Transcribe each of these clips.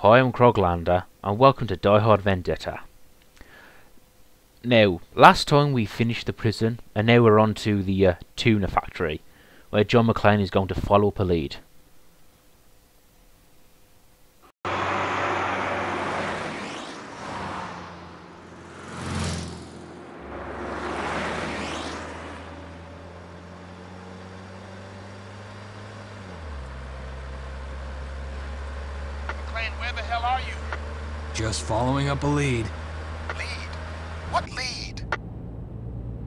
Hi, I'm Kroglander, and welcome to Hard Vendetta. Now, last time we finished the prison, and now we're on to the Tuna factory, where John McClane is going to follow up a lead. Where the hell are you? Just following up a lead. Lead? What lead?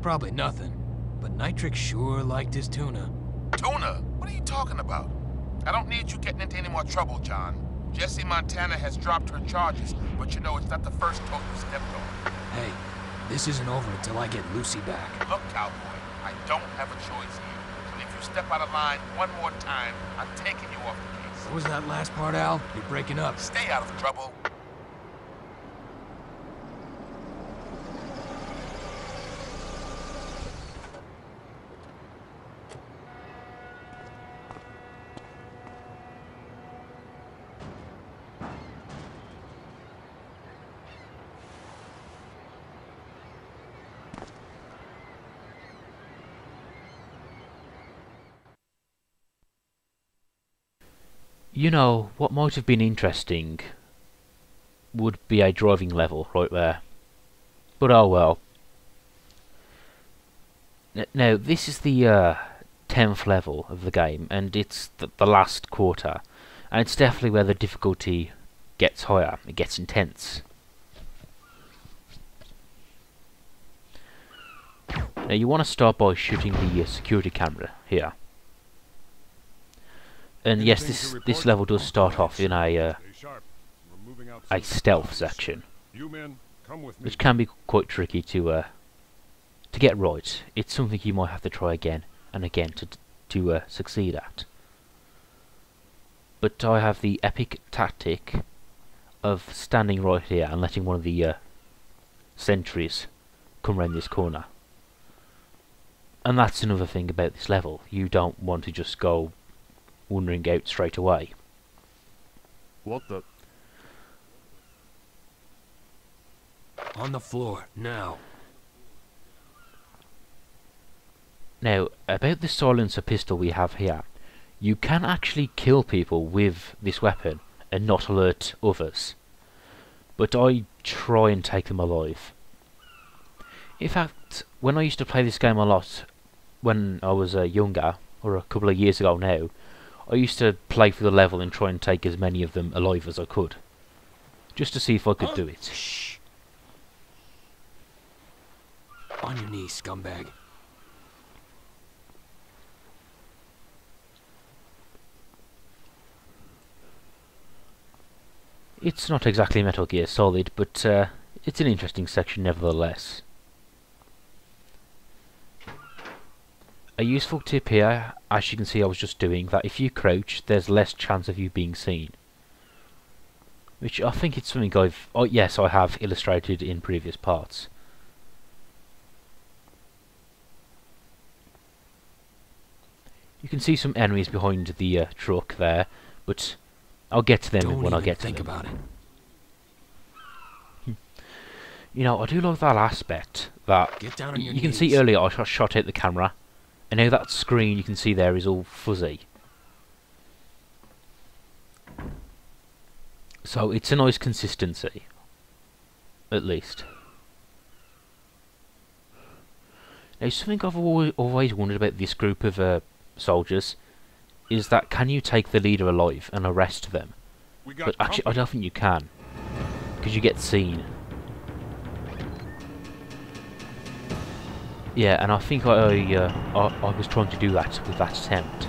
Probably nothing, but Nitric sure liked his tuna. Tuna? What are you talking about? I don't need you getting into any more trouble, John. Jessie Montana has dropped her charges, but you know it's not the first toe you stepped on. Hey, this isn't over until I get Lucy back. Look, cowboy, I don't have a choice here. And if you step out of line one more time, I'm taking you off the case. What was that last part, Al? You're breaking up. Stay out of trouble. You know, what might have been interesting would be a driving level right there. But oh well. Now, this is the 10th level of the game, and it's the last quarter. And it's definitely where the difficulty gets higher, it gets intense. Now, you want to start by shooting the security camera here. And yes, this level does start off in a stealth section, which can be quite tricky to get right. It's something you might have to try again and again to succeed at. But I have the epic tactic of standing right here and letting one of the sentries come round this corner. And that's another thing about this level. You don't want to just go wandering out straight away. What the? On the floor, now. Now, about the silencer pistol we have here, you can actually kill people with this weapon and not alert others. But I try and take them alive. In fact, when I used to play this game a lot, when I was younger, or a couple of years ago now, I used to play through the level and try and take as many of them alive as I could. Just to see if I could do it. Shh. On your knees, scumbag. It's not exactly Metal Gear Solid, but it's an interesting section nevertheless. A useful tip here, as you can see I was just doing, that if you crouch, there's less chance of you being seen. Which I think it's something yes, I have illustrated in previous parts. You can see some enemies behind the truck there, but I'll get to them when I get to them. About it. You know, I do like that aspect that Get down on your you can knees. see earlier I shot out the camera. And now that screen you can see there is all fuzzy. So it's a nice consistency, at least. Now something I've always wondered about this group of soldiers is that can you take the leader alive and arrest them? But actually I don't think you can, because you get seen. Yeah, and I think I was trying to do that with that attempt.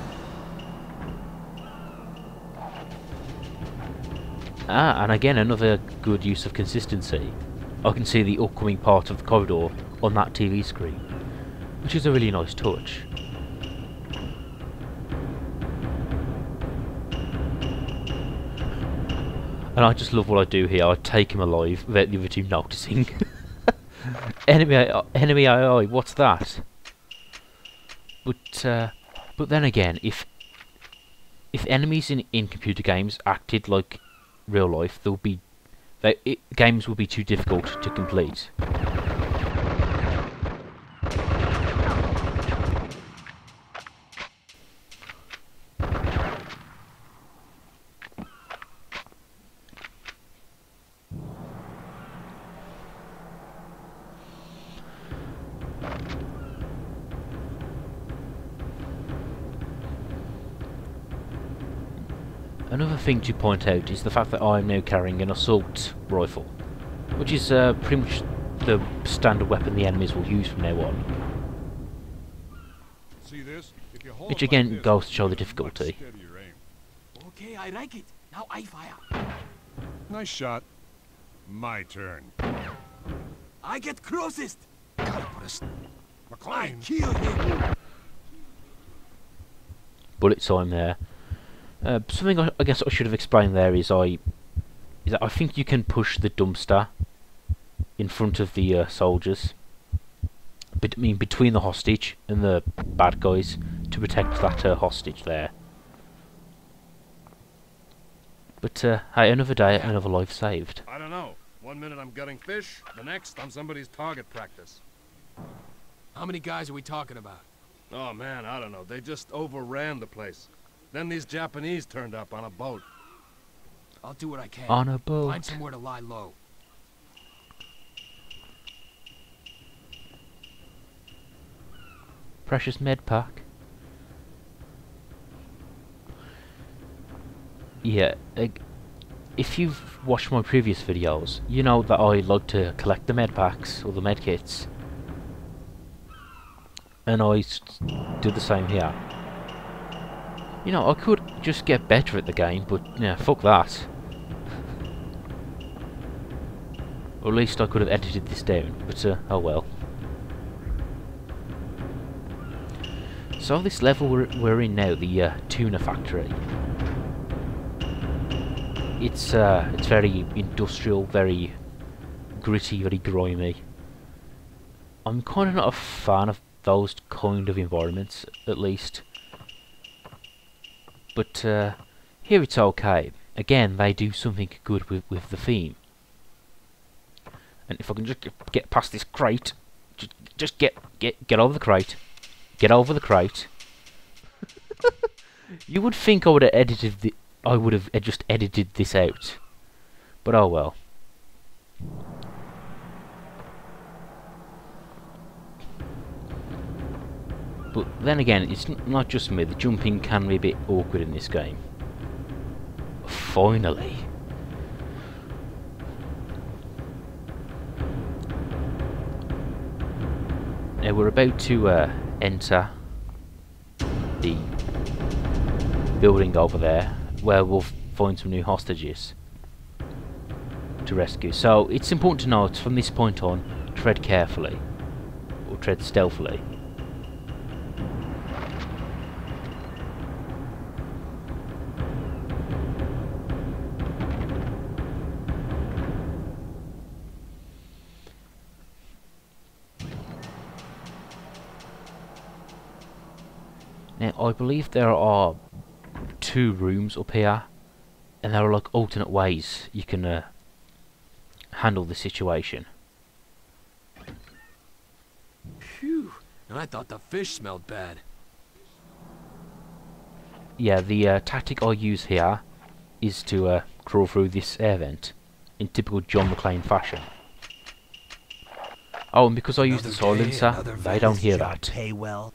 Ah, and again another good use of consistency. I can see the upcoming part of the corridor on that TV screen, which is a really nice touch. And I just love what I do here. I take him alive without the other two noticing. Enemy AI, what's that? But then again, if enemies in computer games acted like real life, games will be too difficult to complete. Another thing to point out is the fact that I am now carrying an assault rifle, which is pretty much the standard weapon the enemies will use from now on. See this? If you hold Which it like again this, goes to show the you get a much difficulty. steadier aim. Okay, I like it. Now I fire. Nice shot. My turn. I get closest. Gotta put a I McLean. kill him. Bullet time there. Something I guess I should have explained there is that I think you can push the dumpster in front of the soldiers. I mean, between the hostage and the bad guys to protect that hostage there. But hey, another day, another life saved. I don't know. 1 minute I'm gutting fish, the next I'm somebody's target practice. How many guys are we talking about? Oh man, I don't know. They just overran the place. Then these Japanese turned up on a boat. I'll do what I can. On a boat. Find somewhere to lie low. Precious med pack. Yeah, if you've watched my previous videos, you know that I like to collect the med packs or the med kits, and I do the same here. You know, I could just get better at the game, but yeah, fuck that. Or at least I could have edited this down, but oh well. So this level we're in now, the Tuna factory. It's very industrial, very gritty, very grimy. I'm kind of not a fan of those kind of environments, at least. But here it's okay. Again, they do something good with the theme. And if I can just get past this crate, just get over the crate, get over the crate. You would think I would have just edited this out, but oh well. But then again, it's not just me. The jumping can be a bit awkward in this game. Finally. Now we're about to enter the building over there, where we'll find some new hostages to rescue. So it's important to note from this point on, tread carefully, or tread stealthily. Now I believe there are 2 rooms up here, and there are like alternate ways you can handle the situation. Phew. And I thought the fish smelled bad. Yeah, the tactic I use here is to crawl through this air vent in typical John McClane fashion. Oh, and because I use the silencer, they don't hear that. Pay well.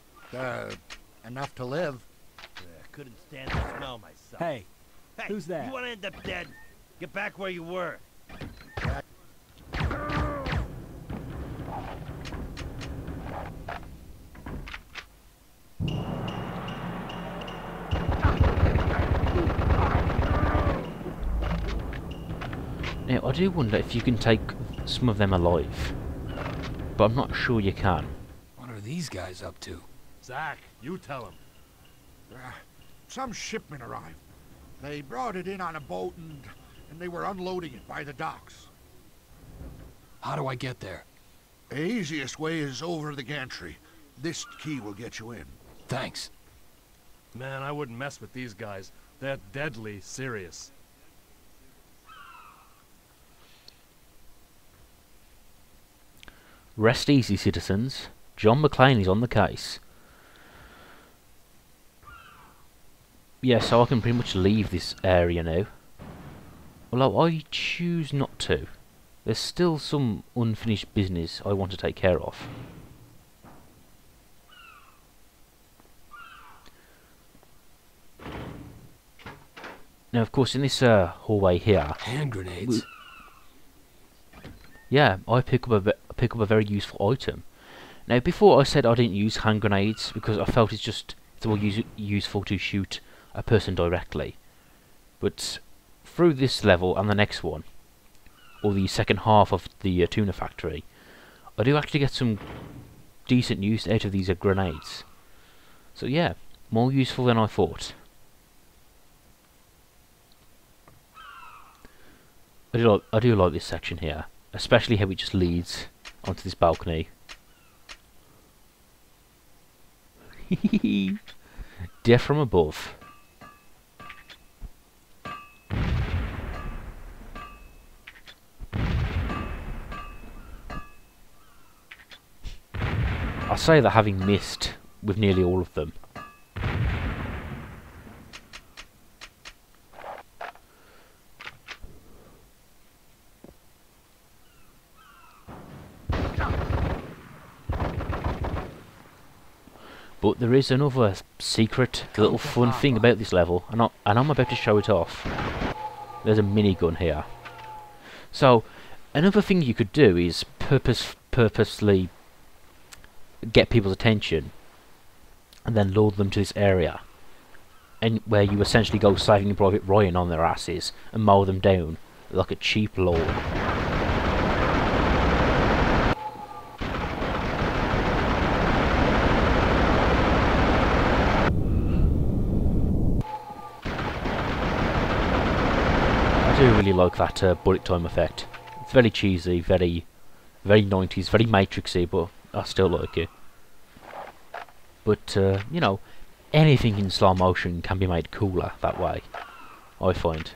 Enough to live. Couldn't stand the smell myself. Hey, who's that? You want to end up dead? Get back where you were. Now I do wonder if you can take some of them alive, but I'm not sure you can. What are these guys up to? Zach, you tell him. Some shipment arrived. They brought it in on a boat and they were unloading it by the docks. How do I get there? The easiest way is over the gantry. This key will get you in. Thanks. Man, I wouldn't mess with these guys. They're deadly serious. Rest easy, citizens. John McClane is on the case. Yeah, so I can pretty much leave this area now. Although I choose not to. There's still some unfinished business I want to take care of. Now, of course, in this hallway here, Hand grenades. yeah, I pick up a very useful item. Now, before I said I didn't use hand grenades because I felt it's more useful to shoot a person directly. But through this level and the next one, or the second half of the Tuna factory, I do actually get some decent use out of these grenades. So yeah, more useful than I thought. I do like this section here, especially how it just leads onto this balcony. Death from above. I say that having missed with nearly all of them. But there is another secret little fun thing about this level, and I'm about to show it off. There's a minigun here. So, another thing you could do is purposely get people's attention and then lure them to this area, and where you essentially go Saving Private Ryan on their asses and mow them down like a cheap lord. I do really like that bullet time effect. It's very cheesy, very 90s, very Matrixy, but I still like it. But, you know, anything in slow motion can be made cooler that way, I find.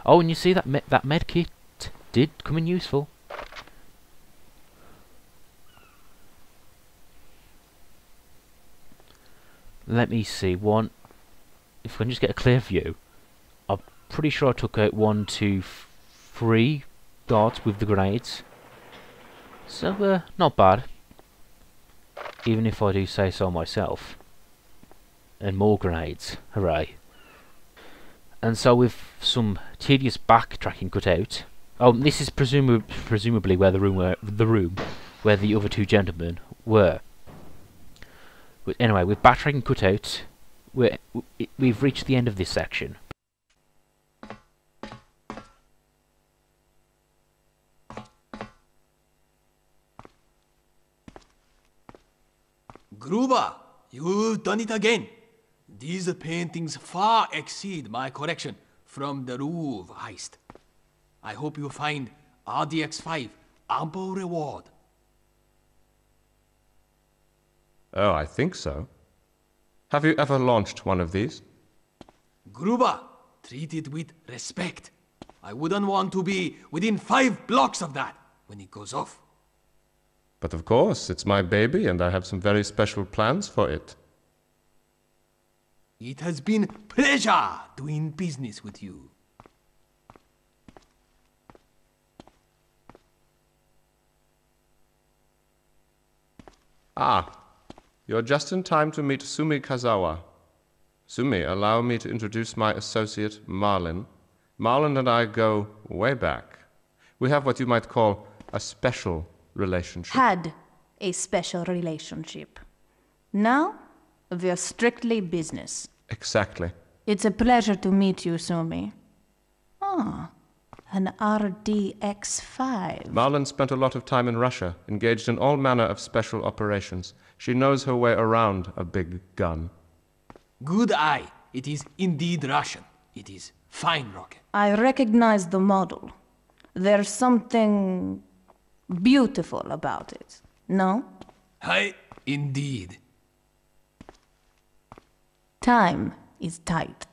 Oh, and you see that that med kit did come in useful. Let me see, if I can just get a clear view, I'm pretty sure I took out 1, 2, 3 guards with the grenades. So, not bad. Even if I do say so myself. And more grenades, hooray. And so with some tedious backtracking cut out. Oh, this is presumably where the room where the other two gentlemen were. But anyway, with backtracking cut out, we've reached the end of this section. Gruber, you've done it again. These paintings far exceed my collection from the Louvre heist. I hope you find RDX5 ample reward. Oh, I think so. Have you ever launched one of these? Gruber, treat it with respect. I wouldn't want to be within 5 blocks of that when it goes off. But of course, it's my baby and I have some very special plans for it. It has been pleasure doing business with you. Ah, you're just in time to meet Sumi Kazawa. Sumi, allow me to introduce my associate, Marlin. Marlin and I go way back. We have what you might call a special relationship. Had a special relationship. Now, we're strictly business. Exactly. It's a pleasure to meet you, Sumi. Ah, an RDX5. Marlin spent a lot of time in Russia, engaged in all manner of special operations. She knows her way around a big gun. Good eye. It is indeed Russian. It is fine rocket. I recognize the model. There's something beautiful about it. No? Aye, indeed. Time is tight.